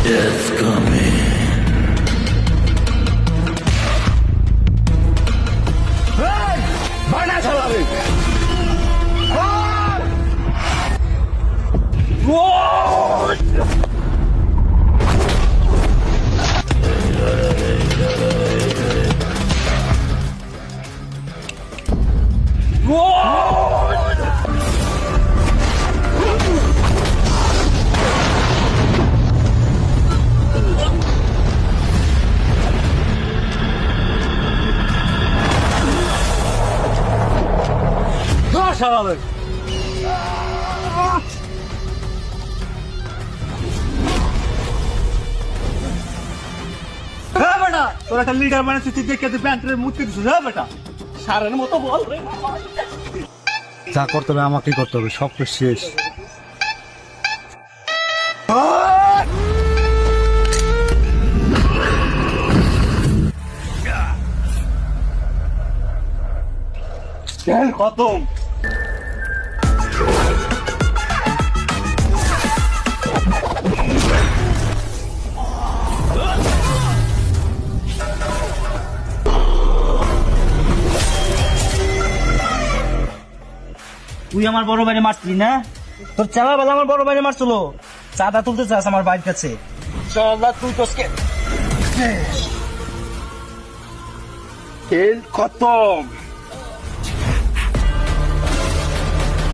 Death's coming. বানা চালাবে। চালাবে। বেটা তোর একটা লিডার মানে তুই দেখে প্যান্টের মুক্তি দিছিস। হ্যাঁ বেটা সারের মতো বল রে। যা করতে হবে আমাকেই করতে হবে, সব তো শেষ। খতম। তুই আমার বড় ভাইরে মারছিলি না? তোর চালা বেলা আমার বড় ভাইরে মারছিল। চাঁদা তুলতে চাস আমার ভাইয়ের কাছে? চল তুই তো খেল খতম।